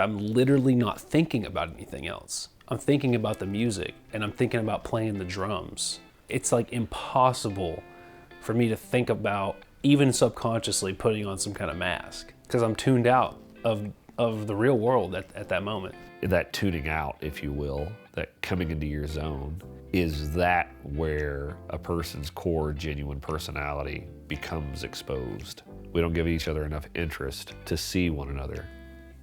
I'm literally not thinking about anything else. I'm thinking about the music and I'm thinking about playing the drums. It's like impossible for me to think about, even subconsciously, putting on some kind of mask because I'm tuned out of the real world at that moment. That tuning out, if you will, that coming into your zone, is that where a person's core genuine personality becomes exposed. We don't give each other enough interest to see one another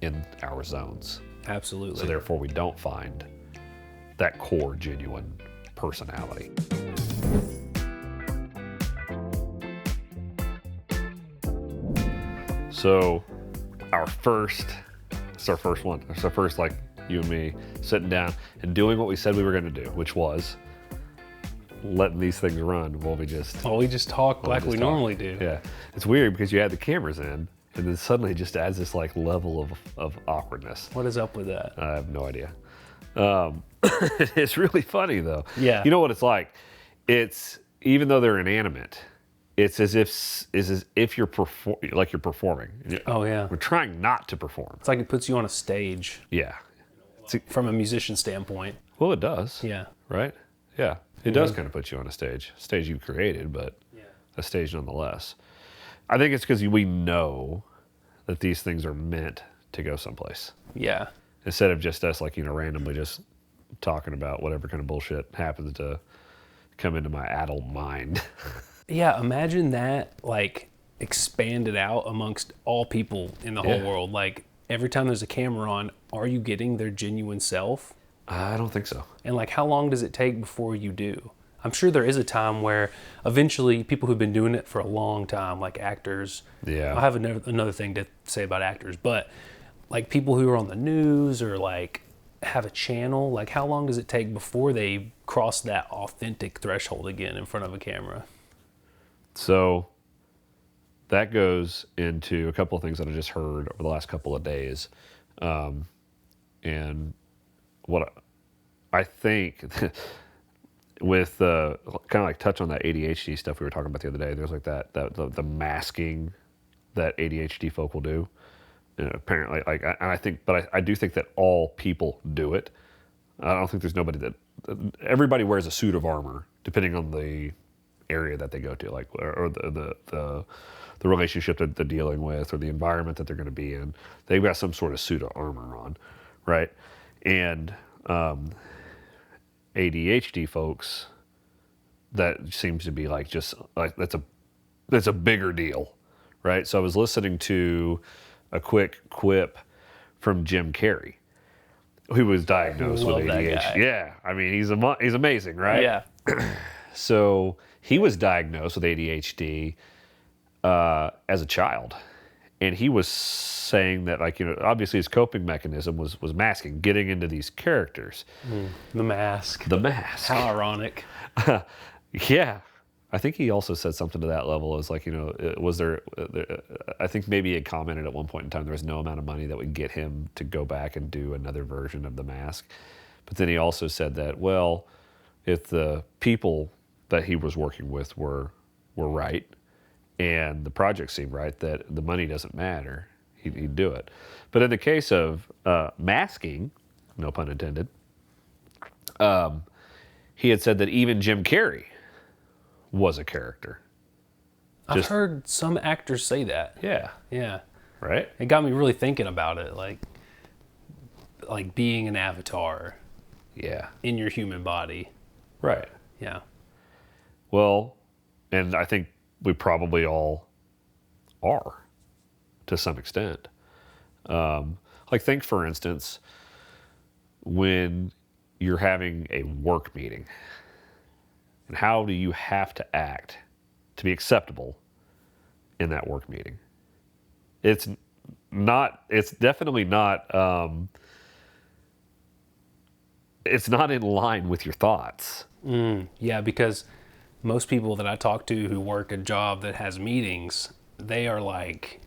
in our zones. Absolutely. So therefore we don't find that core genuine personality. So it's our first one. It's our first, like, you and me sitting down and doing what we said we were going to do, which was letting these things run while we just talk like we normally do. Yeah. It's weird because you had the cameras in and then suddenly it just adds this like level of awkwardness. What is up with that? I have no idea. It's really funny though. Yeah. You know what it's like? It's, even though they're inanimate, it's as if you're performing. Oh yeah. We're trying not to perform. It's like it puts you on a stage. Yeah. From a musician standpoint. Well, it does. Yeah. Right? Yeah. It does kind of put you on a stage you created, but a stage nonetheless. I think it's because we know that these things are meant to go someplace. Yeah. Instead of just us, like, randomly just talking about whatever kind of bullshit happens to come into my adult mind. Yeah, imagine that, like, expanded out amongst all people in the whole world. Like, every time there's a camera on, are you getting their genuine self? I don't think so. And, like, how long does it take before you do? I'm sure there is a time where eventually people who've been doing it for a long time, like actors. Yeah. I have another thing to say about actors, but like people who are on the news or like have a channel, like how long does it take before they cross that authentic threshold again in front of a camera? So that goes into a couple of things that I just heard over the last couple of days. And what I think with kind of like touch on that ADHD stuff we were talking about the other day, there's like the masking that ADHD folk will do. Apparently, like, I do think that all people do it. I don't think there's nobody everybody wears a suit of armor depending on the area that they go to, like, or the relationship that they're dealing with or the environment that they're going to be in. They've got some sort of suit of armor on, right? And ADHD folks, that seems to be like just like that's a bigger deal, right? So I was listening to a quick quip from Jim Carrey, who was diagnosed with ADHD. Yeah, I mean he's amazing, right? Yeah. So he was diagnosed with ADHD as a child, and he was saying that, like, obviously his coping mechanism was masking, getting into these characters. The mask. How ironic. Yeah. I think he also said something to that level as like, was there, I think maybe he had commented at one point in time there was no amount of money that would get him to go back and do another version of the mask. But then he also said that, well, if the people that he was working with were right and the project seemed right, that the money doesn't matter, he'd do it. But in the case of masking, no pun intended, he had said that even Jim Carrey was a character. I've heard some actors say that. Yeah. Yeah. Right? It got me really thinking about it, like being an avatar. Yeah. In your human body. Right. Yeah. Well, and I think we probably all are to some extent. Like, think, for instance, when you're having a work meeting, and how do you have to act to be acceptable in that work meeting? It's definitely not, it's not in line with your thoughts. Yeah, because most people that I talk to who work a job that has meetings, they are like,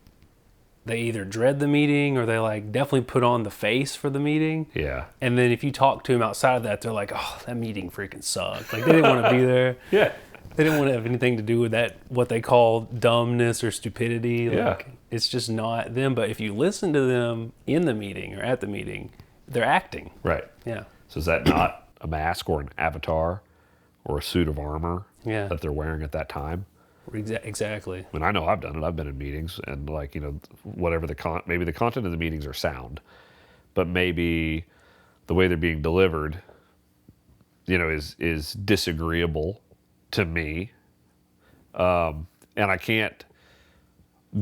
they either dread the meeting or they like definitely put on the face for the meeting. Yeah. And then if you talk to them outside of that, they're like, oh, that meeting freaking sucked. Like, they didn't want to be there. Yeah. They didn't want to have anything to do with that, what they call dumbness or stupidity. Like, It's just not them. But if you listen to them in the meeting or at the meeting, they're acting. Right. Yeah. So is that not a mask or an avatar or a suit of armor Yeah. that they're wearing at that time? Exactly. I mean, I know I've done it. I've been in meetings, and like, you know, whatever maybe the content of the meetings are sound, but maybe the way they're being delivered, you know, is disagreeable to me, and I can't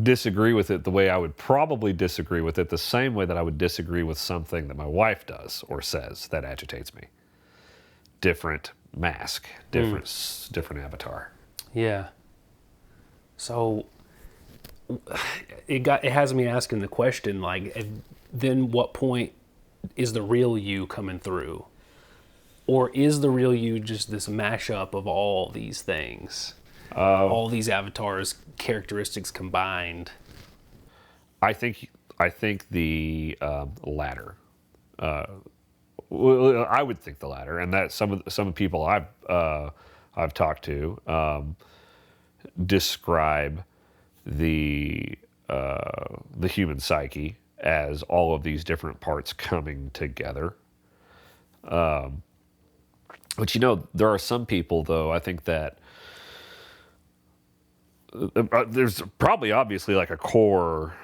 disagree with it the way I would probably disagree with it, the same way that I would disagree with something that my wife does or says that agitates me. Different mask, different avatar. Yeah. So it has me asking the question, like, then what point is the real you coming through? Or is the real you just this mashup of all these things? All these avatars, characteristics combined? I think the latter. Well, I would think the latter, and that some of the people I've talked to describe the human psyche as all of these different parts coming together. But you know, there are some people, though, I think that there's probably obviously like a core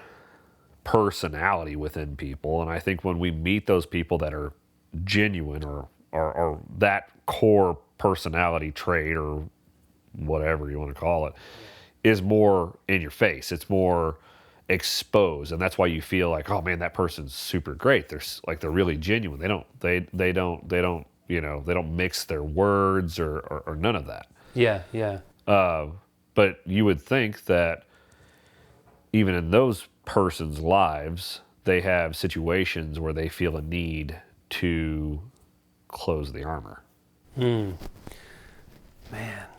personality within people, and I think when we meet those people that are genuine or that core personality trait or whatever you want to call it is more in your face. It's more exposed, and that's why you feel like, oh man, that person's super great. They're really genuine. They don't you know, they don't mix their words or none of that. Yeah. But you would think that even in those persons' lives, they have situations where they feel a need to close the armor. Man,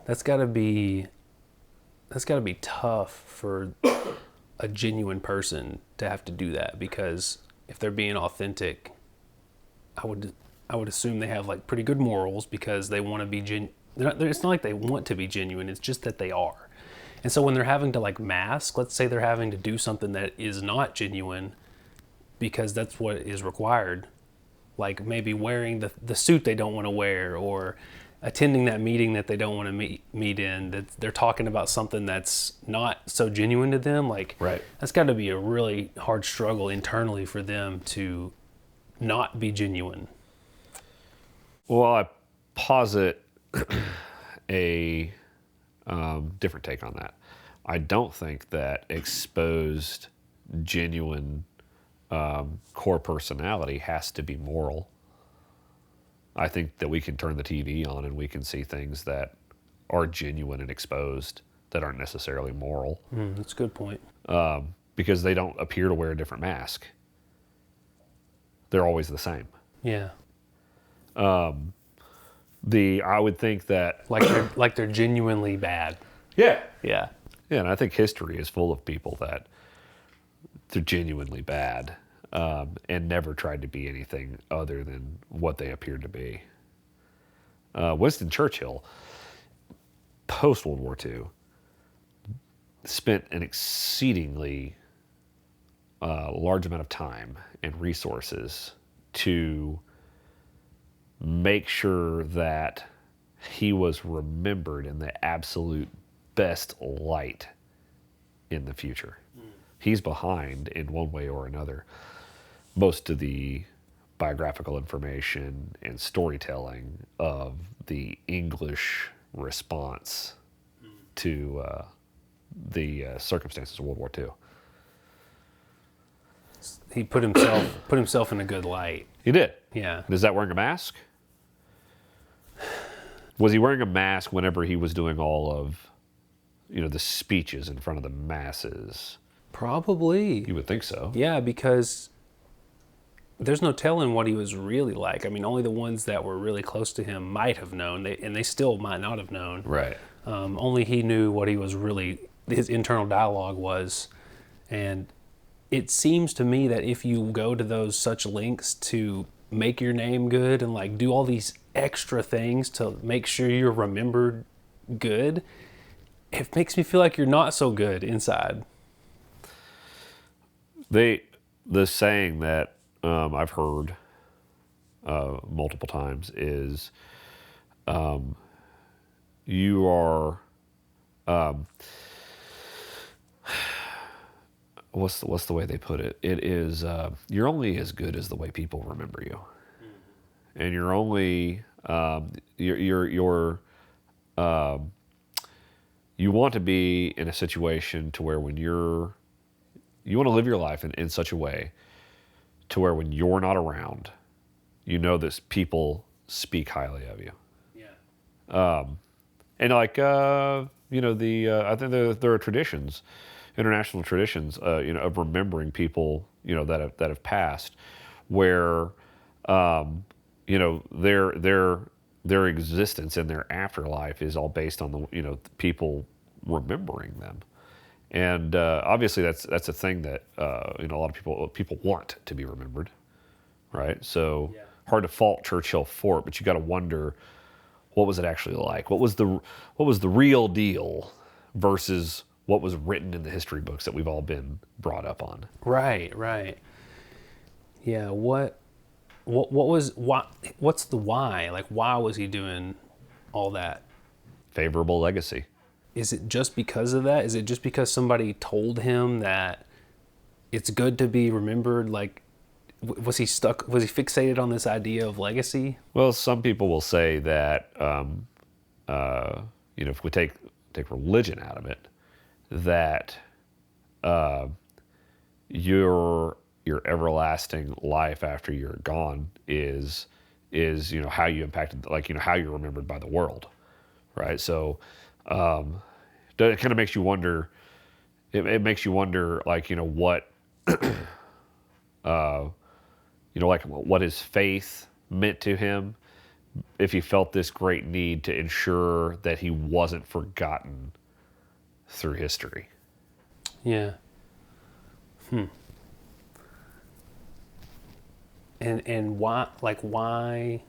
that's got to be tough for a genuine person to have to do that, because if they're being authentic, I would assume they have like pretty good morals, because they want to be it's not like they want to be genuine, it's just that they are. And so when they're having to like mask, let's say they're having to do something that is not genuine because that's what is required, like maybe wearing the suit they don't want to wear, or attending that meeting that they don't want to meet in, that they're talking about something that's not so genuine to them, like, right. That's got to be a really hard struggle internally for them to not be genuine. Well, I posit a different take on that. I don't think that exposed, genuine core personality has to be moral. I think that we can turn the TV on and we can see things that are genuine and exposed that aren't necessarily moral. That's a good point. Because they don't appear to wear a different mask. They're always the same. Yeah. I would think that like they're genuinely bad. Yeah. Yeah. Yeah, and I think history is full of people that they're genuinely bad, and never tried to be anything other than what they appeared to be. Winston Churchill, post World War II, spent an exceedingly large amount of time and resources to make sure that he was remembered in the absolute best light in the future. He's behind, in one way or another, most of the biographical information and storytelling of the English response to the circumstances of World War II. He put himself in a good light. He did. Yeah. Is that wearing a mask? Was he wearing a mask whenever he was doing all of, you know, the speeches in front of the masses? Probably. You would think so. Yeah, because there's no telling what he was really like. I mean, only the ones that were really close to him might have known, and they still might not have known. Right. Only he knew what he was really, his internal dialogue was. And it seems to me that if you go to those such lengths to make your name good and like do all these extra things to make sure you're remembered good, it makes me feel like you're not so good inside. The saying that I've heard multiple times is, you are, what's the way they put it? It is, you're only as good as the way people remember you, and you're only you're you want to be in a situation to where when you want to live your life in such a way to where when you're not around, you know that people speak highly of you. Yeah. And like I think there are traditions, international traditions, of remembering people that have passed, where their existence and their afterlife is all based on the people remembering them. And obviously that's a thing that a lot of people want to be remembered, right? So hard to fault Churchill for it, but you got to wonder, what was it actually like? What was the real deal versus what was written in the history books that we've all been brought up on? Right. Yeah. What's the why? Like, why was he doing all that? Favorable legacy. Is it just because of that? Is it just because somebody told him that it's good to be remembered? Like, was he fixated on this idea of legacy? Well, some people will say that, if we take religion out of it, that your everlasting life after you're gone is how you impacted, like how you're remembered by the world, right? So it kind of makes you wonder. It makes you wonder, like what like what his faith meant to him, if he felt this great need to ensure that he wasn't forgotten through history. Yeah. And why? Like, why?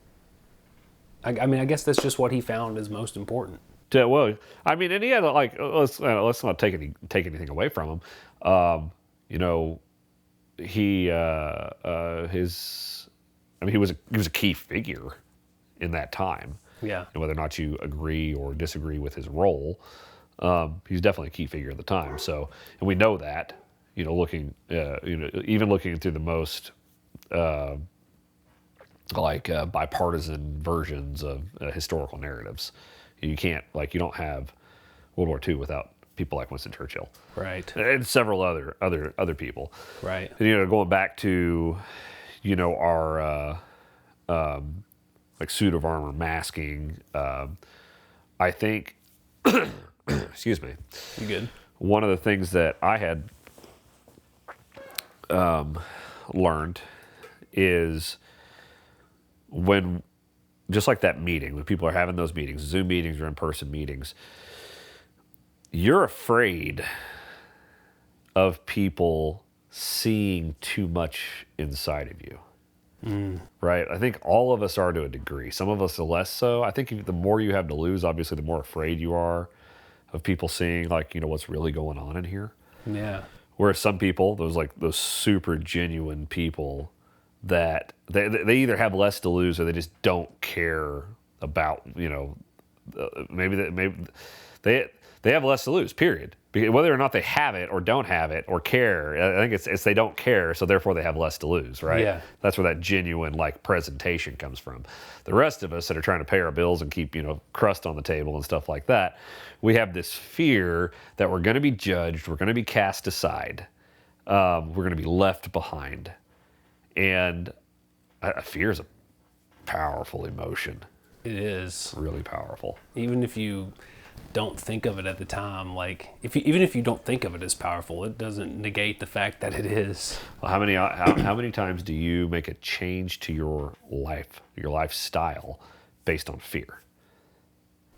I mean, I guess that's just what he found is most important. Well, I mean, and he had let's not take anything away from him. He he was a key figure in that time. Yeah. And whether or not you agree or disagree with his role, he's definitely a key figure at the time. So, and we know that, looking, even looking through the most bipartisan versions of historical narratives, you don't have World War II without people like Winston Churchill, Right. and several other people, Right. and, going back to, our suit of armor masking. I think, excuse me. You good? One of the things that I had learned is when, just like that meeting, when people are having those meetings, Zoom meetings or in-person meetings, you're afraid of people seeing too much inside of you. Right? I think all of us are to a degree. Some of us are less so. I think the more you have to lose, obviously, the more afraid you are of people seeing, what's really going on in here. Yeah. Whereas some people, those super genuine people, that they either have less to lose or they just don't care about, maybe they have less to lose, period. Whether or not they have it or don't have it or care, I think it's they don't care, so therefore they have less to lose, right? Yeah. That's where that genuine presentation comes from. The rest of us that are trying to pay our bills and keep crust on the table and stuff like that, we have this fear that we're going to be judged, we're going to be cast aside, we're going to be left behind, and fear is a powerful emotion. It is. Really powerful. Even if you don't think of it at the time, even if you don't think of it as powerful, it doesn't negate the fact that it is. Well, how many times do you make a change to your lifestyle based on fear?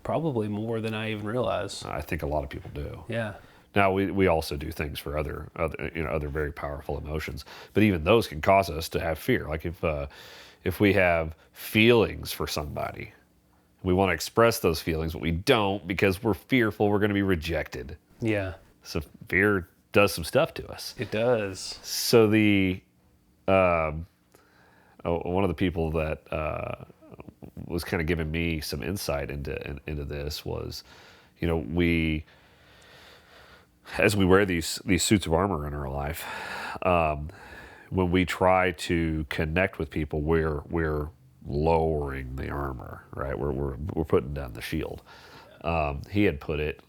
Probably more than I even realize. I think a lot of people do. Yeah. Now we also do things for other very powerful emotions, but even those can cause us to have fear. Like if we have feelings for somebody, we want to express those feelings, but we don't because we're fearful we're going to be rejected. Yeah. So fear does some stuff to us. It does. So one of the people that was kind of giving me some insight into this was, as we wear these suits of armor in our life, when we try to connect with people, we're lowering the armor, right? We're putting down the shield. He had put it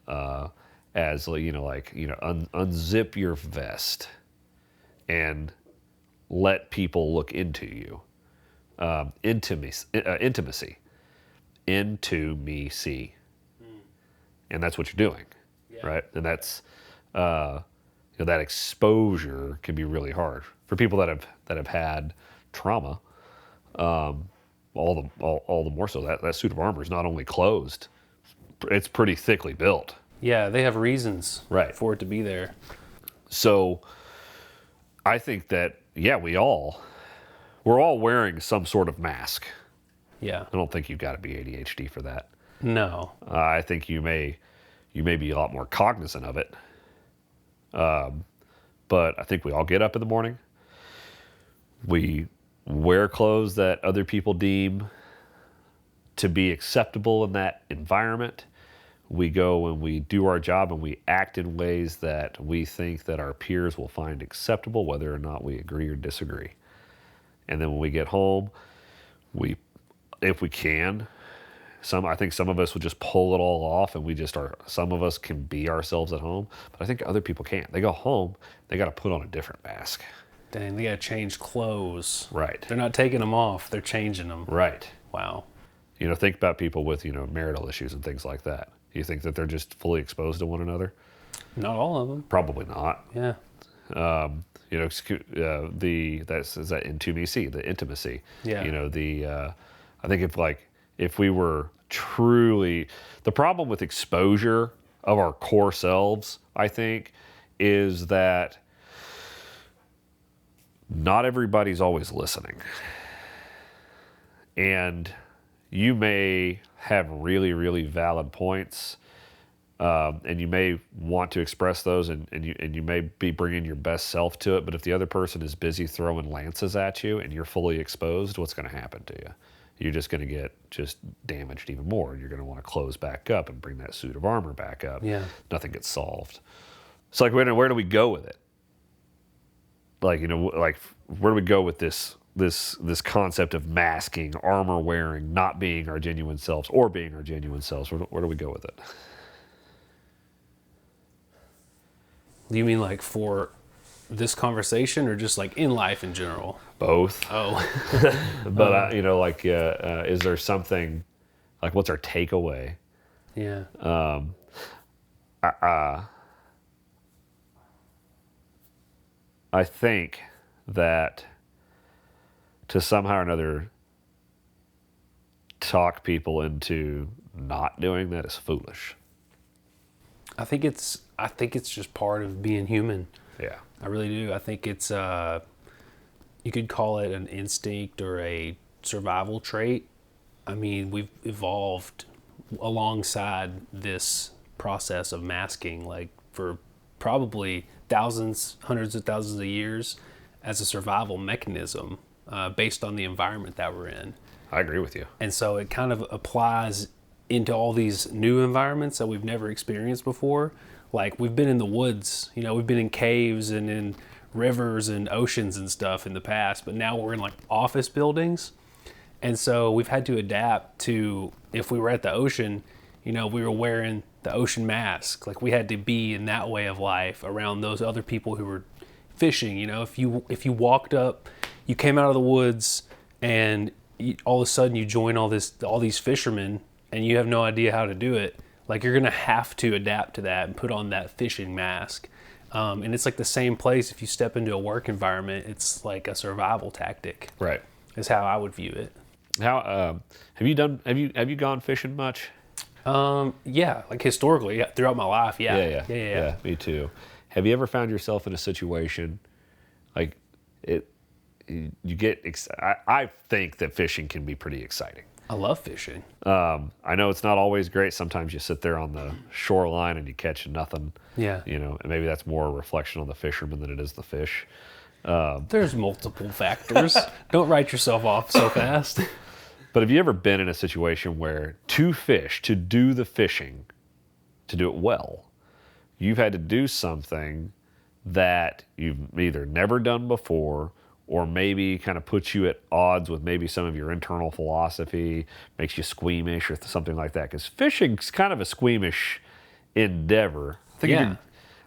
as unzip your vest and let people look into you. Intimacy. Into me see. And that's what you're doing, right? And that's that exposure can be really hard for people that have had trauma. All the more so that suit of armor is not only closed, it's pretty thickly built. Yeah, they have reasons for it to be there. So I think that we're all wearing some sort of mask. Yeah. I don't think you've got to be ADHD for that. No. I think you may be a lot more cognizant of it. But I think we all get up in the morning. We wear clothes that other people deem to be acceptable in that environment. We go and we do our job and we act in ways that we think that our peers will find acceptable, whether or not we agree or disagree. And then when we get home, if we can, I think some of us would just pull it all off and we just are, some of us can be ourselves at home, but I think other people can't. They go home, they got to put on a different mask. Dang, they got to change clothes. Right. They're not taking them off, they're changing them. Right. Wow. Think about people with, marital issues and things like that. You think that they're just fully exposed to one another? Not all of them. Probably not. Yeah. Is that intimacy, the intimacy. Yeah. I think if we were truly, the problem with exposure of our core selves, I think, is that not everybody's always listening. And you may have really, really valid points, and you may want to express those, and you may be bringing your best self to it, but if the other person is busy throwing lances at you and you're fully exposed, what's going to happen to you? You're just going to get just damaged even more. You're going to want to close back up and bring that suit of armor back up. Yeah. Nothing gets solved. It's like, where do we go with it? Where do we go with this concept of masking, armor wearing, not being our genuine selves, or being our genuine selves? Where do we go with it? Do you mean like for this conversation or just like in life in general? Both. Oh. But, is there something, like, what's our takeaway? Yeah. I think that to somehow or another talk people into not doing that is foolish. I think it's just part of being human. Yeah. I really do. I think it's you could call it an instinct or a survival trait. I mean, we've evolved alongside this process of masking, like for probably thousands, hundreds of thousands of years as a survival mechanism based on the environment that we're in. I agree with you. And so it kind of applies into all these new environments that we've never experienced before. Like we've been in the woods, we've been in caves and in rivers and oceans and stuff in the past, but now we're in like office buildings. And so we've had to adapt to, if we were at the ocean, we were wearing the ocean mask. Like we had to be in that way of life around those other people who were fishing. If you walked up, you came out of the woods and all of a sudden you join all these fishermen and you have no idea how to do it. Like you're gonna have to adapt to that and put on that fishing mask. And it's like the same place. If you step into a work environment, it's like a survival tactic. Right. Is how I would view it. How have you gone fishing much? Yeah, like historically, throughout my life, yeah. Yeah, me too. Have you ever found yourself in a situation like it? You get. I think that fishing can be pretty exciting. I love fishing. I know it's not always great. Sometimes you sit there on the shoreline and you catch nothing. Yeah. And maybe that's more a reflection on the fisherman than it is the fish. There's multiple factors. Don't write yourself off so fast. But have you ever been in a situation where to fish, to do the fishing, to do it well, you've had to do something that you've either never done before or maybe kind of puts you at odds with maybe some of your internal philosophy, makes you squeamish or something like that? Because fishing's kind of a squeamish endeavor.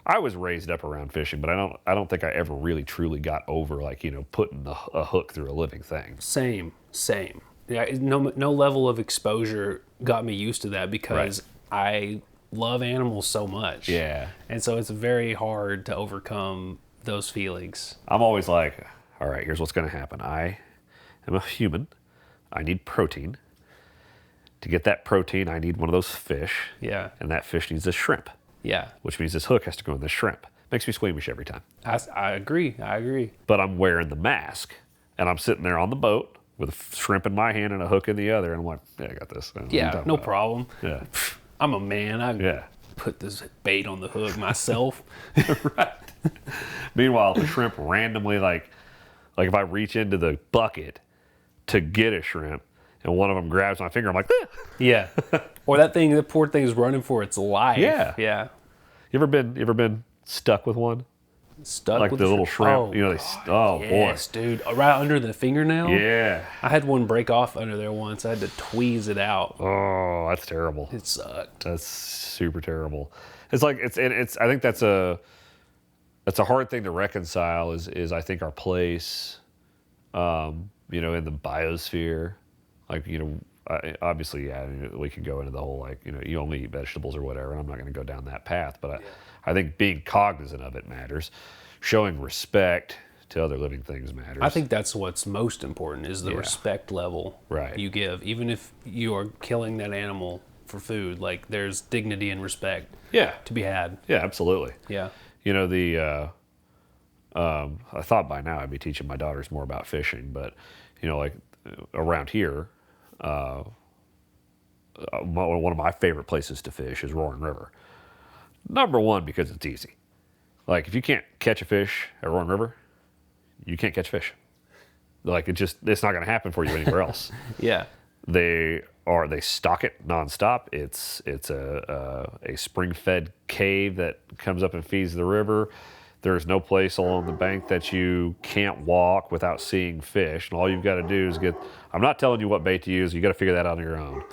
I was raised up around fishing, but I don't think I ever really truly got over putting a hook through a living thing. Same. Yeah, no level of exposure got me used to that because I love animals so much. Yeah. And so it's very hard to overcome those feelings. I'm always like, all right, here's what's going to happen. I am a human. I need protein. To get that protein, I need one of those fish. Yeah. And that fish needs a shrimp. Yeah. Which means this hook has to go in the shrimp. Makes me squeamish every time. I agree. But I'm wearing the mask, and I'm sitting there on the boat with a shrimp in my hand and a hook in the other, and I'm like, yeah, I got this. Yeah, no problem. Yeah. I'm a man. I put this bait on the hook myself. Right. Meanwhile, the shrimp randomly, like if I reach into the bucket to get a shrimp, and one of them grabs my finger, I'm like, eh. Yeah. Or the poor thing's running for its life. Yeah. Yeah. You ever been stuck with one? Stuck like with the little shrimp. Yes, dude. Right under the fingernail? Yeah. I had one break off under there once. I had to tweeze it out. Oh, that's terrible. It sucked. That's super terrible. It's like it's I think that's a hard thing to reconcile is I think our place in the biosphere. Obviously, we could go into the whole you only eat vegetables or whatever, and I'm not going to go down that path, but I think being cognizant of it matters. Showing respect to other living things matters. I think that's what's most important is the respect level you give. Even if you are killing that animal for food, there's dignity and respect to be had. Yeah, absolutely. Yeah. I thought by now I'd be teaching my daughters more about fishing, but around here, one of my favorite places to fish is Roaring River. Number one, because it's easy. If you can't catch a fish at Roaring River, you can't catch fish. It's not going to happen for you anywhere else. Yeah. They stock it nonstop. It's a spring-fed cave that comes up and feeds the river. There's no place along the bank that you can't walk without seeing fish. And all you've got to do is I'm not telling you what bait to use. You got to figure that out on your own.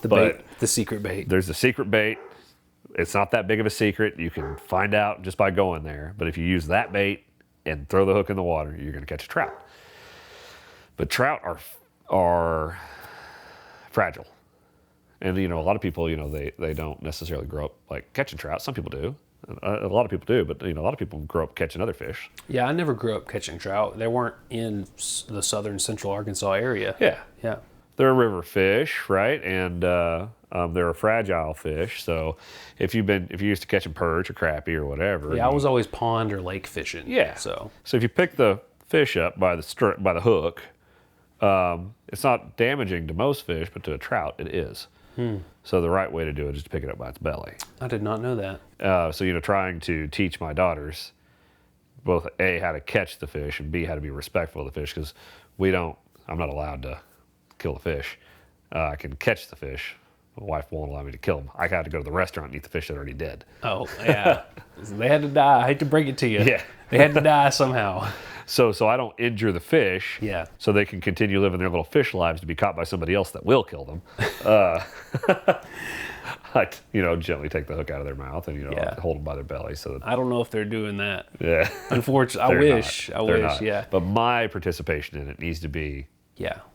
The secret bait. There's the secret bait. It's not that big of a secret. You can find out just by going there. But if you use that bait and throw the hook in the water, you're going to catch a trout. But trout are fragile. And, a lot of people, they don't necessarily grow up catching trout. Some people do. A lot of people do, but a lot of people grow up catching other fish. Yeah, I never grew up catching trout. They weren't in the southern central Arkansas area. Yeah. They're a river fish, right? And they're a fragile fish. So if you're used to catching perch or crappie or whatever. Yeah, I was always pond or lake fishing. Yeah. So if you pick the fish up by the hook, it's not damaging to most fish, but to a trout it is. So the right way to do it is to pick it up by its belly. I did not know that. So trying to teach my daughters both A, how to catch the fish, and B, how to be respectful of the fish, because I'm not allowed to kill the fish. I can catch the fish. My wife won't allow me to kill them. I had to go to the restaurant and eat the fish that already dead. Oh, yeah. They had to die. I hate to break it to you. Yeah. They had to die somehow. So I don't injure the fish. Yeah. So they can continue living their little fish lives to be caught by somebody else that will kill them. I gently take the hook out of their mouth and hold them by their belly. So I don't know if they're doing that. Yeah. Unfortunately, I wish. Yeah. But my participation in it needs to be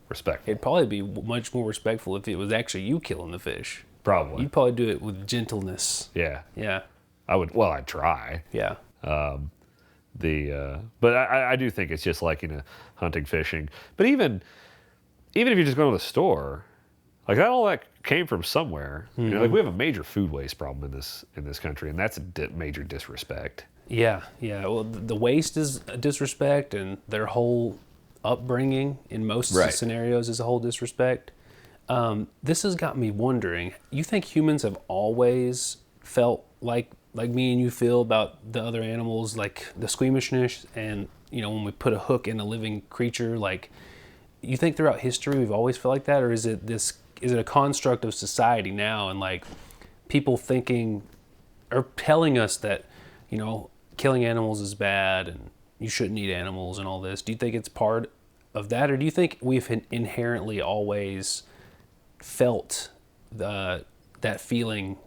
respectful. It'd probably be much more respectful if it was actually you killing the fish. Probably. You'd probably do it with gentleness. Yeah. Yeah. I'd try. Yeah. But I do think it's just hunting, fishing. But even if you're just going to the store, all that came from somewhere. Mm-hmm. We have a major food waste problem in this country, and that's a major disrespect. Yeah. Well, the waste is a disrespect, and their whole upbringing in most Right. scenarios is a whole disrespect. This has got me wondering, you think humans have always felt like me and you feel about the other animals, like the squeamishness, and when we put a hook in a living creature, like, you think throughout history we've always felt like that, or is it a construct of society now, and like people thinking or telling us that killing animals is bad and you shouldn't eat animals and all this? Do you think it's part of that, or do you think we've inherently always felt that feeling,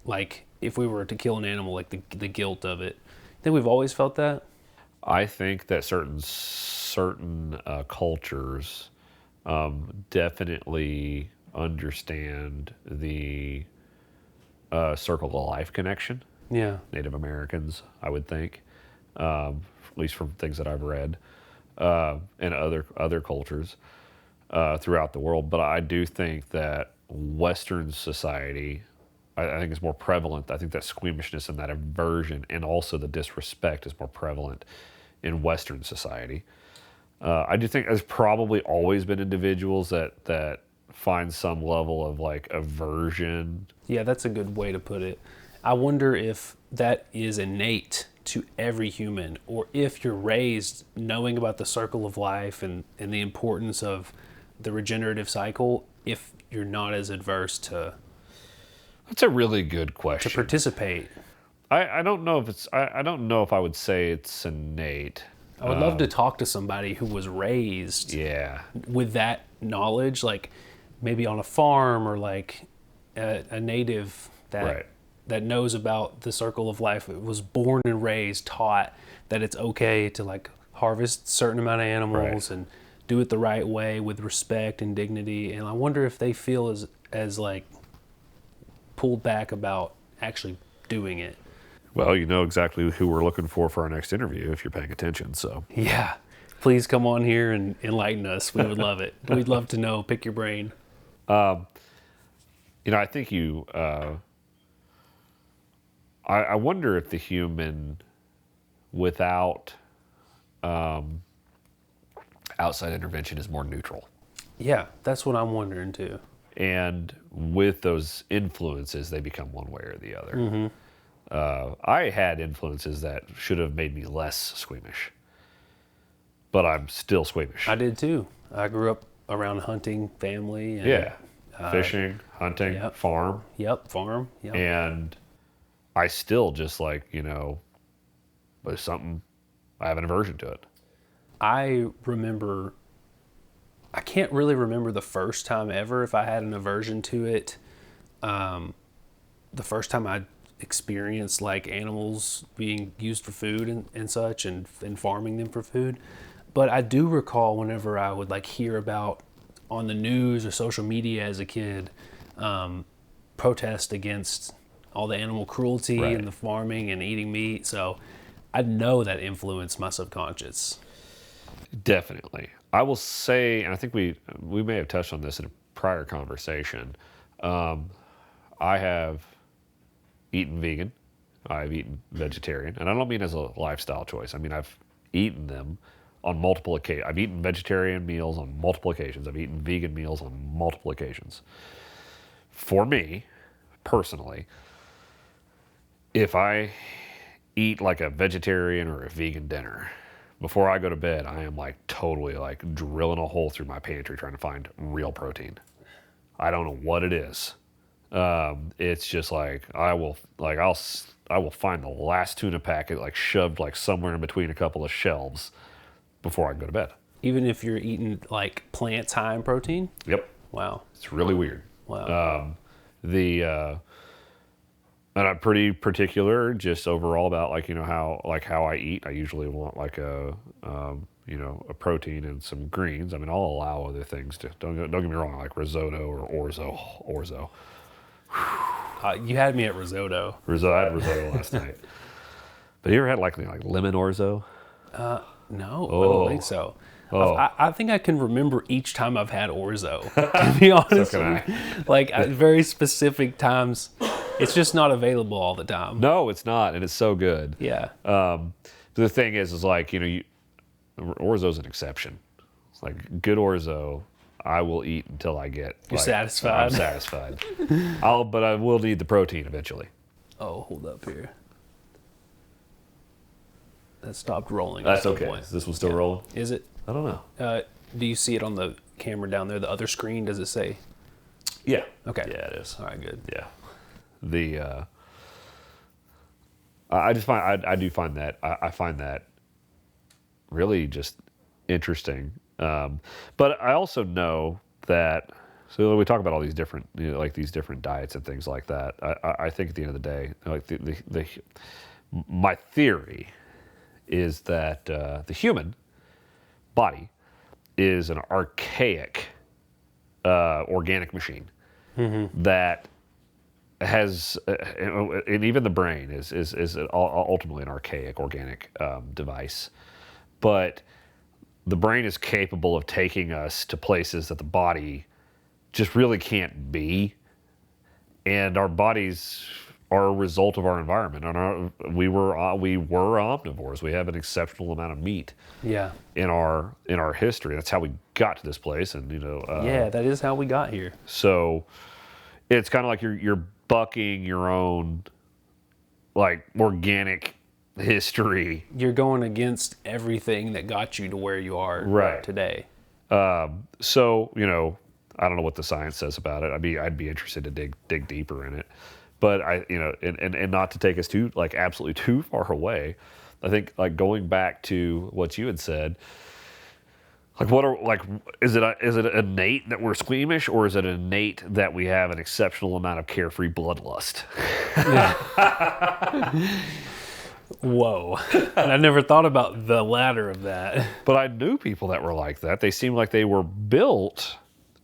like if we were to kill an animal, like the guilt of it? I think we've always felt that. I think that certain cultures definitely understand the circle of life connection. Yeah. Native Americans, I would think, at least from things that I've read, and other cultures throughout the world. But I do think that Western society, I think is more prevalent. I think that squeamishness and that aversion and also the disrespect is more prevalent in Western society. I do think there's probably always been individuals that find some level of like aversion. Yeah, that's a good way to put it. I wonder if that is innate to every human, or if you're raised knowing about the circle of life and the importance of the regenerative cycle, if you're not as adverse to That's a really good question. participate. I don't know if it's I don't know if I would say it's innate. I would love to talk to somebody who was raised Yeah. with that knowledge, like maybe on a farm, or like a native that Right. that knows about the circle of life. It was born and raised, taught that it's okay to like harvest a certain amount of animals Right. and do it the right way with respect and dignity. And I wonder if they feel as like pulled back about actually doing it. Well, you know exactly who we're looking for our next interview if you're paying attention. So Yeah. Please come on here and enlighten us. We would love it. We'd love to know. Pick your brain. I think I wonder if the human without outside intervention is more neutral. Yeah, that's what I'm wondering too. And with those influences, they become one way or the other. Mm-hmm. I had influences that should have made me less squeamish, but I'm still squeamish. I did too. I grew up around a hunting family. And, Yeah. Fishing, hunting, yep. farm. Yep, farm. Yep. And I still just there's something, I have an aversion to it. I can't really remember the first time ever if I had an aversion to it. The first time I experienced like animals being used for food and such, and farming them for food. But I do recall whenever I would like hear about on the news or social media as a kid, protest against all the animal cruelty Right. and the farming and eating meat. So I know that influenced my subconscious. Definitely. I will say, and I think we may have touched on this in a prior conversation, I have eaten vegan, I've eaten vegetarian, and I don't mean as a lifestyle choice. I mean, I've eaten them on multiple occasions. I've eaten vegetarian meals on multiple occasions. I've eaten vegan meals on multiple occasions. For me, personally, if I eat like a vegetarian or a vegan dinner, before I go to bed, I am like totally like drilling a hole through my pantry trying to find real protein. I don't know what it is. It's just like I will find the last tuna packet like shoved like somewhere in between a couple of shelves before I go to bed. Even if you're eating like plants high in protein? Yep. Wow. It's really weird. Wow. And I'm pretty particular just overall about how I eat. I usually want like a protein and some greens. I mean, I'll allow other things to, don't get me wrong, like risotto or orzo. You had me at risotto. I had risotto last night. But you ever had like lemon orzo? No, I don't think so. Oh. I think I can remember each time I've had orzo, to be honest. So can with you. Like at very specific times. It's just not available all the time. No, it's not, and it's so good. Yeah. The thing is like, orzo's an exception. Like good orzo, I will eat until I get. You're like, satisfied? I'm satisfied. But I will need the protein eventually. Oh, hold up here. That stopped rolling. That's at some okay. point. Is this one still rolling? Is it? I don't know. Do you see it on the camera down there? The other screen? Does it say? Yeah. Okay. Yeah, it is. All right, good. Yeah. The I just find I do find that I find that really just interesting. But I also know that, so we talk about all these different, like these different diets and things like that. I think at the end of the day, like my theory is that the human body is an archaic organic machine that has, and even the brain is ultimately an archaic organic device, but the brain is capable of taking us to places that the body just really can't be, and our bodies are a result of our environment. And we were omnivores. We have an exceptional amount of meat. Yeah. In our history, that's how we got to this place, and Yeah, that is how we got here. So it's kind of like you're bucking your own like organic history. You're going against everything that got you to where you are Right. today. So I don't know what the science says about it. I'd be interested to dig deeper in it, but and not to take us too like absolutely too far away. I think like going back to what you had said, like is it innate that we're squeamish, or is it innate that we have an exceptional amount of carefree bloodlust? Whoa. And I never thought about the latter of that. But I knew people that were like that. They seemed like they were built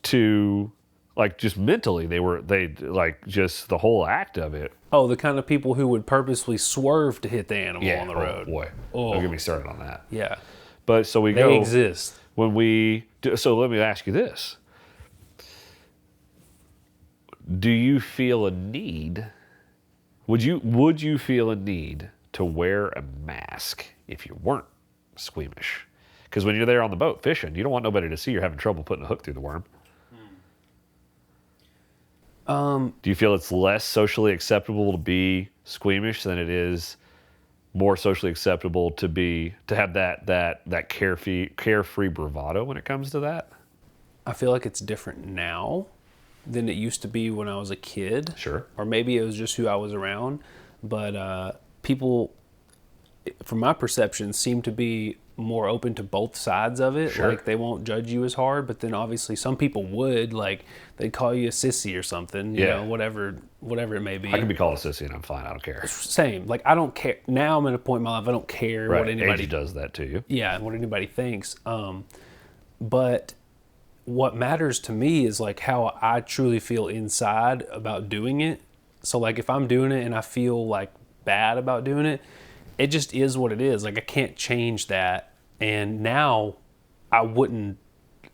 to, like, just mentally, they like just the whole act of it. Oh, the kind of people who would purposely swerve to hit the animal on the road. Boy. Oh. Don't get me started on that. Yeah. But so we They go. exist. When we do, so let me ask you this. Do you feel a need? Would you feel a need to wear a mask if you weren't squeamish? Because when you're there on the boat fishing, you don't want nobody to see you're having trouble putting a hook through the worm. Do you feel it's less socially acceptable to be squeamish than it is more socially acceptable to have that carefree bravado when it comes to that? I feel like it's different now than it used to be when I was a kid. Sure. Or maybe it was just who I was around. But people, from my perception, seem to be more open to both sides of it. Sure. Like they won't judge you as hard, but then obviously some people would, like they'd call you a sissy or something, you know, whatever it may be. I can be called a sissy and I'm fine. I don't care. Same. Like I don't care. Now I'm at a point in my life I don't care Right. what anybody Age does that to you. Yeah, what anybody thinks. But what matters to me is like how I truly feel inside about doing it. So like if I'm doing it and I feel like bad about doing it, it just is what it is. Like I can't change that. And now I would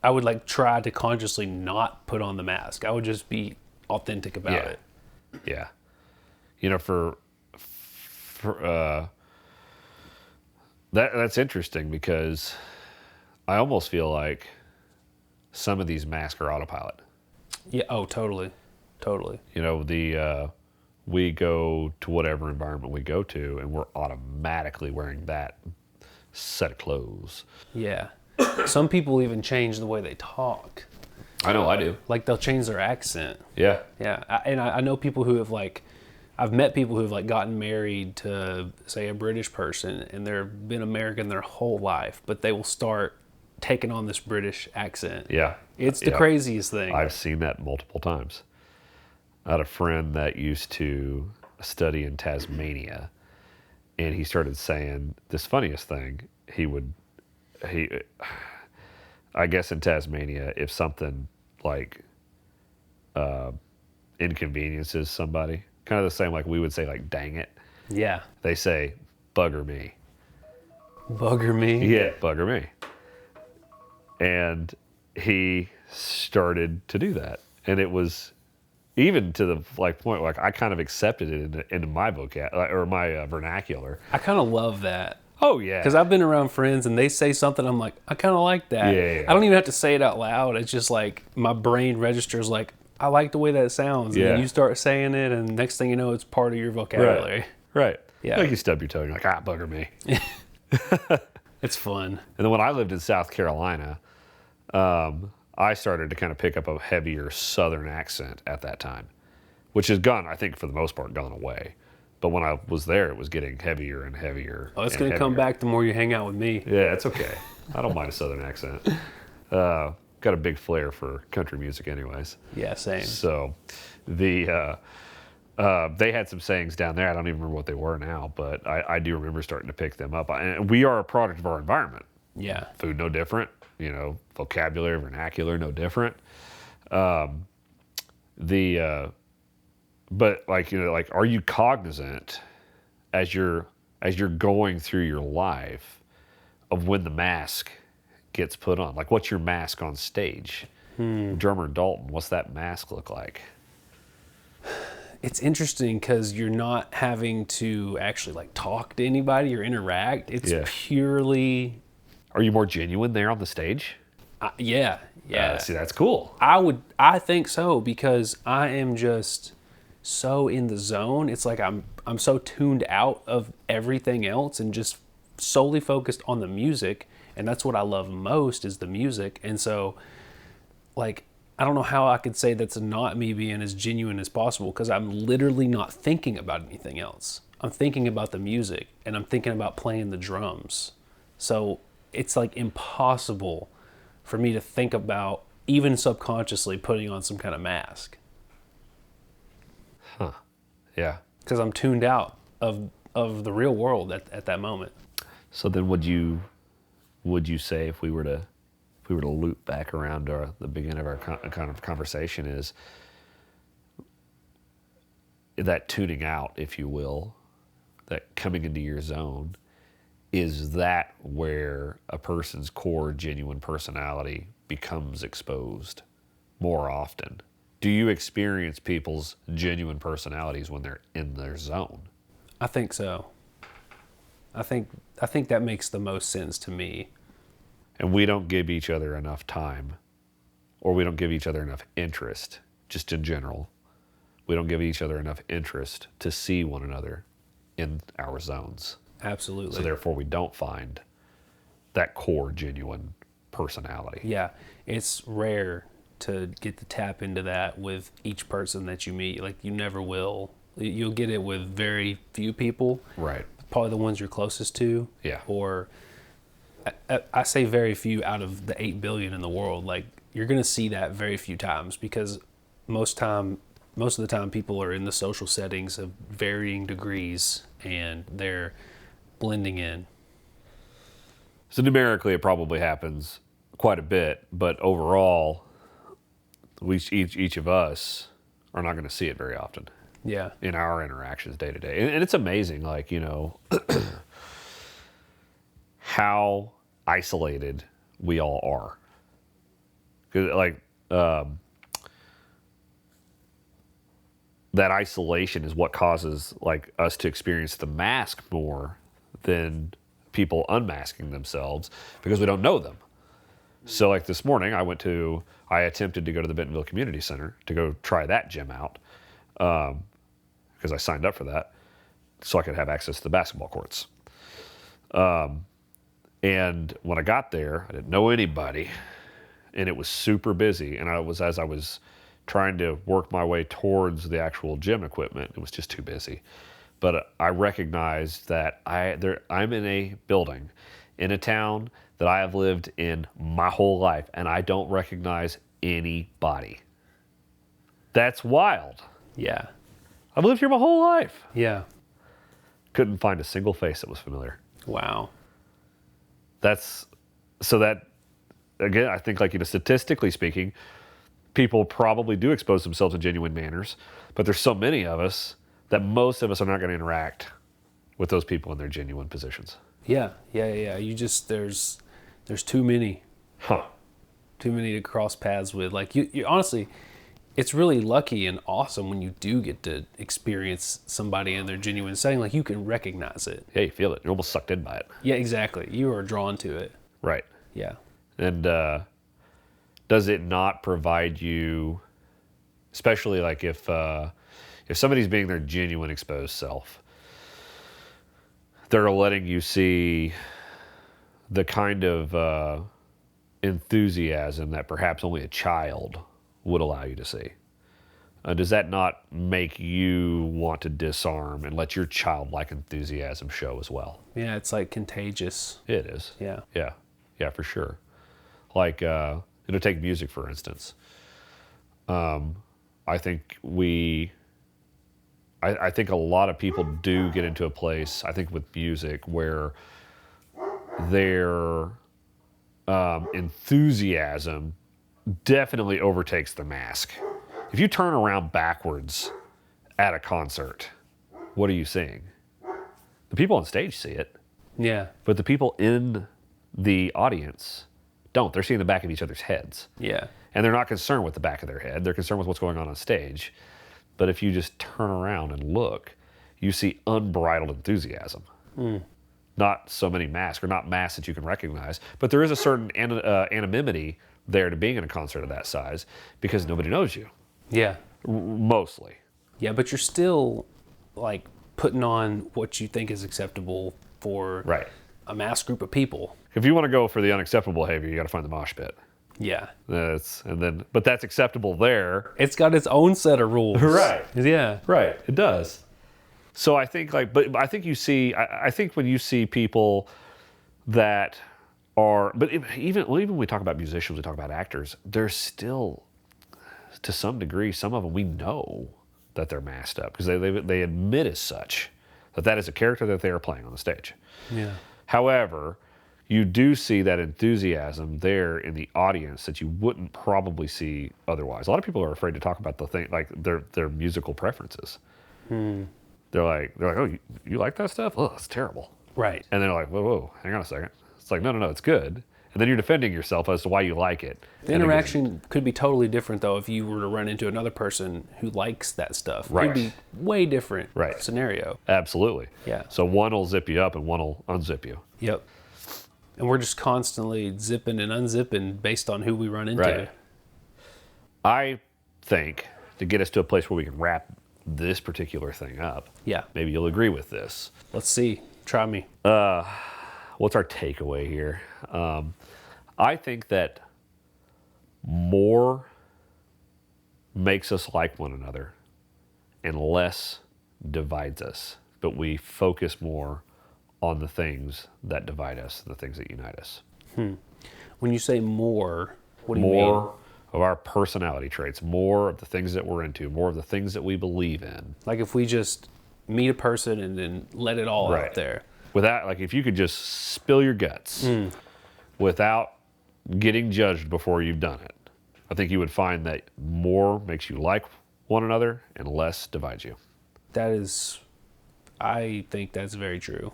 like try to consciously not put on the mask. I would just be authentic about it. Yeah. For that's interesting because I almost feel like some of these masks are autopilot. Yeah. Oh, totally. Totally. We go to whatever environment we go to and we're automatically wearing that set of clothes. Yeah. Some people even change the way they talk. I know I do. Like they'll change their accent. Yeah. Yeah. I know people who have I've met people who have gotten married to say a British person and they've been American their whole life, but they will start taking on this British accent. Yeah. It's the craziest thing. I've seen that multiple times. I had a friend that used to study in Tasmania, and he started saying this funniest thing. I guess in Tasmania, if something like inconveniences somebody, kind of the same like we would say like dang it. Yeah. They say bugger me. Bugger me? Yeah, bugger me. And he started to do that. And it was even to the point like I kind of accepted it into my vocab or my vernacular. I kind of love that. Oh, yeah. Because I've been around friends and they say something, I'm like, I kind of like that. Yeah. I don't even have to say it out loud. It's just like my brain registers like, I like the way that sounds. And Yeah. then you start saying it, and next thing you know, it's part of your vocabulary. Right. Yeah. Like you stub your toe and you're like, bugger me. It's fun. And then when I lived in South Carolina, I started to kind of pick up a heavier Southern accent at that time, which has gone, I think, for the most part, gone away. But when I was there, it was getting heavier and heavier. Oh, it's going to come back the more you hang out with me. Yeah, it's okay. I don't mind a Southern accent. Got a big flair for country music anyways. Yeah, same. So they had some sayings down there. I don't even remember what they were now, but I do remember starting to pick them up. And we are a product of our environment. Yeah. Food, no different. Vocabulary, vernacular, no different. But are you cognizant as you're going through your life of when the mask gets put on? Like, what's your mask on stage? Drummer Dalton, what's that mask look like? It's interesting because you're not having to actually like talk to anybody or interact. It's purely. Are you more genuine there on the stage? Yeah. See, that's cool. I think so, because I am just so in the zone. It's like I'm so tuned out of everything else and just solely focused on the music, and that's what I love most is the music. And so, like, I don't know how I could say that's not me being as genuine as possible, because I'm literally not thinking about anything else. I'm thinking about the music, and I'm thinking about playing the drums. So it's like impossible for me to think about, even subconsciously, putting on some kind of mask. Huh. Yeah. Because I'm tuned out of the real world at that moment. So then would you say, if we were to loop back around to the beginning of our kind of conversation, is that tuning out, if you will, that coming into your zone, is that where a person's core genuine personality becomes exposed more often? Do you experience people's genuine personalities when they're in their zone? I think so. I think that makes the most sense to me. And we don't give each other enough time, or we don't give each other enough interest, just in general. We don't give each other enough interest to see one another in our zones. Absolutely. So therefore we don't find that core genuine personality. Yeah, it's rare to get to tap into that with each person that you meet. Like, you never will. You'll get it with very few people. Right. Probably the ones you're closest to. Yeah. Or I say very few out of the 8 billion in the world. Like, you're going to see that very few times, because most of the time people are in the social settings of varying degrees, and they're blending in. So numerically, it probably happens quite a bit, but overall, each of us are not going to see it very often. Yeah. In our interactions day to day. And it's amazing, like, how isolated we all are. 'Cause, like, that isolation is what causes, like, us to experience the mask more than people unmasking themselves, because we don't know them. So, like, this morning, I attempted to go to the Bentonville Community Center to go try that gym out, because I signed up for that so I could have access to the basketball courts. And when I got there, I didn't know anybody, and it was super busy. And as I was trying to work my way towards the actual gym equipment, it was just too busy. But I recognized that I'm in a building in a town that I have lived in my whole life, and I don't recognize anybody. That's wild. Yeah. I've lived here my whole life. Yeah. Couldn't find a single face that was familiar. Wow. Again, I think, like, statistically speaking, people probably do expose themselves in genuine manners, but there's so many of us that most of us are not going to interact with those people in their genuine positions. Yeah. You just, there's too many. Huh. Too many to cross paths with. Like, you honestly, it's really lucky and awesome when you do get to experience somebody in their genuine setting. Like, you can recognize it. Yeah, you feel it. You're almost sucked in by it. Yeah, exactly. You are drawn to it. Right. Yeah. And does it not provide you, especially like if somebody's being their genuine exposed self, they're letting you see the kind of enthusiasm that perhaps only a child would allow you to see. Does that not make you want to disarm and let your childlike enthusiasm show as well? Yeah, it's like contagious. It is. Yeah. Yeah, for sure. Like, take music, for instance. I think I think a lot of people do get into a place, I think with music, where their enthusiasm definitely overtakes the mask. If you turn around backwards at a concert, what are you seeing? The people on stage see it, Yeah. but the people in the audience don't. They're seeing the back of each other's heads. Yeah. And they're not concerned with the back of their head. They're concerned with what's going on stage. But if you just turn around and look, you see unbridled enthusiasm. Not so many masks, or not masks that you can recognize. But there is a certain anonymity there to being in a concert of that size because nobody knows you. Yeah. Mostly. Yeah, but you're still, like, putting on what you think is acceptable for Right. a mass group of people. If you want to go for the unacceptable behavior, you got to find the mosh pit. Yeah. But that's acceptable there. It's got its own set of rules. Right. Yeah. Right. It does. So I think but I think you see, I think when you see people that are, but even when we talk about musicians, we talk about actors, there's still, to some degree, some of them we know that they're masked up because they admit as such that is a character that they are playing on the stage. Yeah. However, you do see that enthusiasm there in the audience that you wouldn't probably see otherwise. A lot of people are afraid to talk about the thing, like their musical preferences. They're like, oh, you like that stuff? Oh, it's terrible. Right. And they're like, whoa, hang on a second. It's like, no, it's good. And then you're defending yourself as to why you like it. The interaction could be totally different, though, if you were to run into another person who likes that stuff. Right. It could be way different Right. scenario. Absolutely. Yeah. So one will zip you up and one will unzip you. Yep. And we're just constantly zipping and unzipping based on who we run into. Right. I think to get us to a place where we can wrap this particular thing up, Yeah. maybe you'll agree with this. Let's see. Try me. What's our takeaway here? I think that more makes us like one another and less divides us, but we focus more on the things that divide us, the things that unite us. When you say more, what do you mean? More of our personality traits, more of the things that we're into, more of the things that we believe in. Like if we just meet a person and then let it all out there. Without, like, if you could just spill your guts without getting judged before you've done it, I think you would find that more makes you like one another and less divides you. I think that's very true.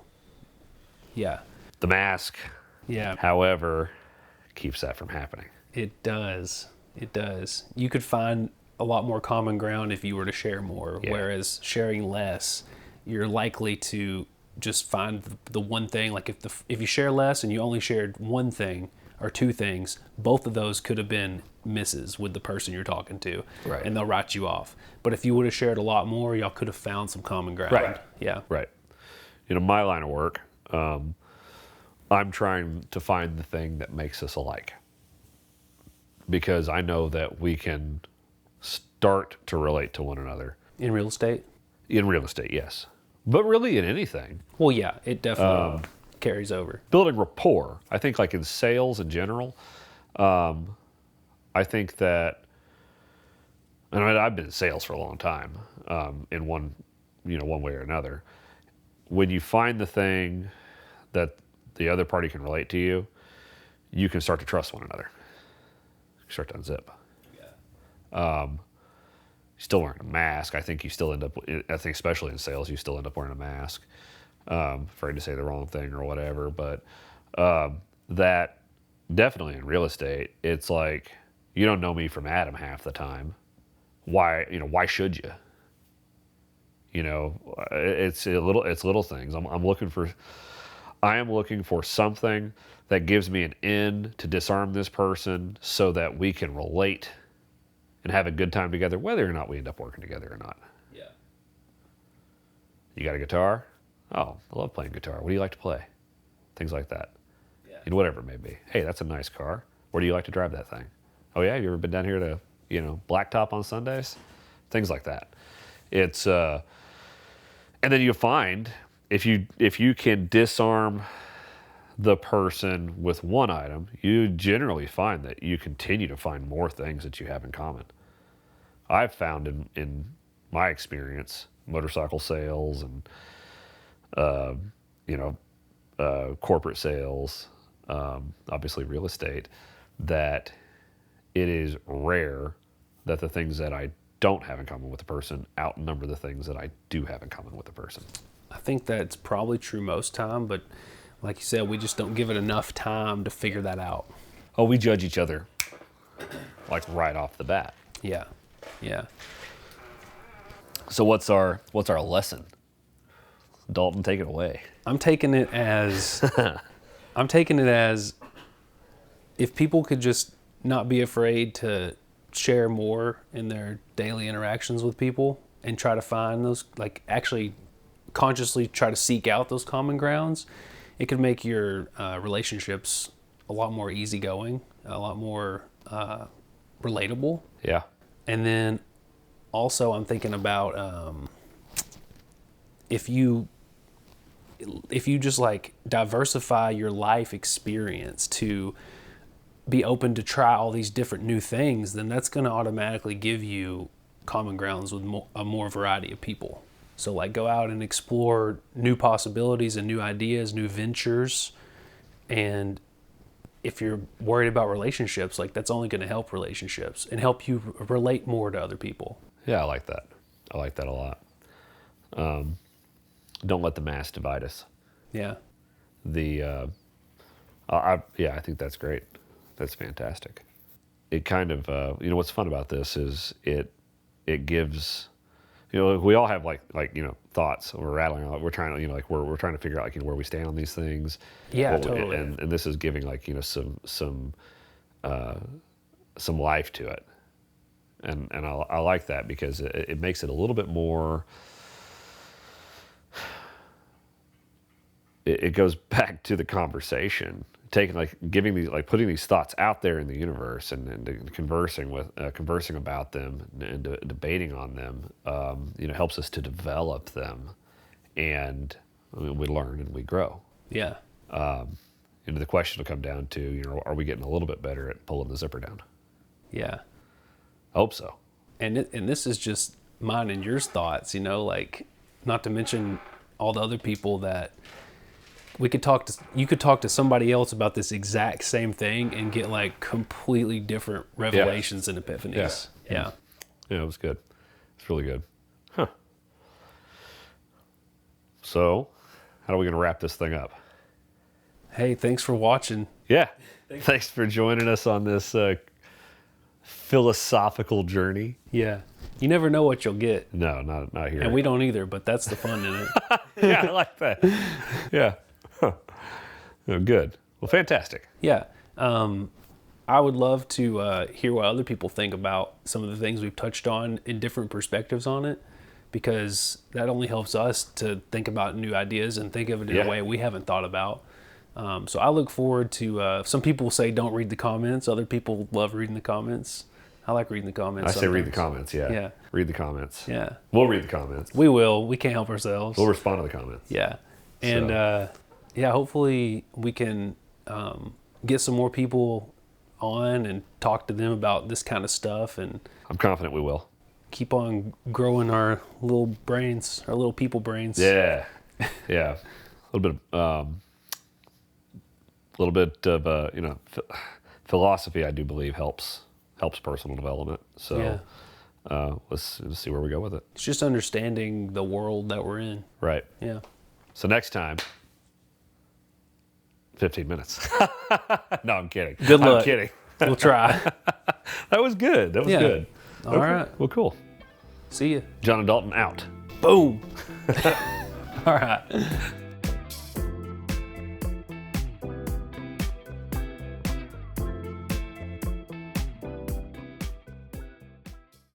Yeah. The mask, Yeah. however, keeps that from happening. It does. It does. You could find a lot more common ground if you were to share more, whereas sharing less, you're likely to just find the one thing. Like if you share less and you only shared one thing or two things, both of those could have been misses with the person you're talking to, Right. and they'll write you off. But if you would have shared a lot more, y'all could have found some common ground. Right. Yeah. Right. My line of work, I'm trying to find the thing that makes us alike. Because I know that we can start to relate to one another. In real estate? In real estate, yes. But really in anything. Well, yeah, it definitely carries over. Building rapport. I think like in sales in general, I think that, and I've been in sales for a long time, in one way or another. When you find the thing that the other party can relate to you, you can start to trust one another. You start to unzip. Still wearing a mask. I think you still end up, I think especially in sales, you still end up wearing a mask. Afraid to say the wrong thing or whatever. But that definitely in real estate, it's like, you don't know me from Adam half the time. why should you? It's little things. I am looking for something that gives me an end to disarm this person so that we can relate and have a good time together, whether or not we end up working together or not. Yeah. You got a guitar? Oh, I love playing guitar. What do you like to play? Things like that. Yeah. Whatever it may be. Hey, that's a nice car. Where do you like to drive that thing? Oh yeah, have you ever been down here to, Blacktop on Sundays? Things like that. It's and then you find if you can disarm the person with one item, you generally find that you continue to find more things that you have in common. I've found in my experience, motorcycle sales and corporate sales, obviously real estate, that it is rare that the things that I don't have in common with a person outnumber the things that I do have in common with a person. I think that's probably true most time, but like you said, we just don't give it enough time to figure that out. Oh, we judge each other like right off the bat. Yeah. Yeah. So what's our lesson? Dalton, take it away. I'm taking it as if people could just not be afraid to share more in their daily interactions with people and try to find those, like actually consciously try to seek out those common grounds, it could make your relationships a lot more easygoing, a lot more relatable. Yeah. And then also I'm thinking about if you just like diversify your life experience to be open to try all these different new things, then that's going to automatically give you common grounds with a more variety of people. So like go out and explore new possibilities and new ideas, new ventures. And if you're worried about relationships, like that's only going to help relationships and help you relate more to other people. Yeah, I like that. I like that a lot. Don't let the mass divide us. Yeah. I think that's great. That's fantastic. It kind of, what's fun about this is it gives, we all have like thoughts. We're rattling on. We're trying to, we're trying to figure out where we stand on these things. Yeah, totally. And this is giving some life to it. And I like that because it makes it a little bit more. It goes back to the conversation, putting these thoughts out there in the universe and conversing about them and debating on them, helps us to develop them, and we learn and we grow. Yeah. The question will come down to, are we getting a little bit better at pulling the zipper down? Yeah. I hope so. And this is just mine and yours thoughts, not to mention all the other people that you could talk to somebody else about this exact same thing and get like completely different revelations and epiphanies. Yeah. Yeah, it was good. It's really good. Huh. So, how are we going to wrap this thing up? Hey, thanks for watching. Yeah. Thanks for joining us on this philosophical journey. Yeah. You never know what you'll get. No, not here. And we don't either, but that's the fun in it. Yeah, I like that. Yeah. Huh. Oh, good. Well, fantastic. Yeah. I would love to hear what other people think about some of the things we've touched on in different perspectives on it, because that only helps us to think about new ideas and think of it in a way we haven't thought about. So I look forward to, some people say don't read the comments. Other people love reading the comments. I like reading the comments. I say read the comments, yeah. Yeah. Read the comments. Yeah. We'll read the comments. We will. We can't help ourselves. We'll respond to the comments. Yeah. And, hopefully we can get some more people on and talk to them about this kind of stuff. And I'm confident we will. Keep on growing our little brains, our little people brains. Yeah. Yeah. A little bit of philosophy, I do believe, helps personal development. So let's see where we go with it. It's just understanding the world that we're in. Right. Yeah. So next time, 15 minutes. No, I'm kidding. Good luck. I'm kidding. We'll try. That was good. That was good. All right. Well, cool. See ya. Jon and Dalton out. Boom. All right.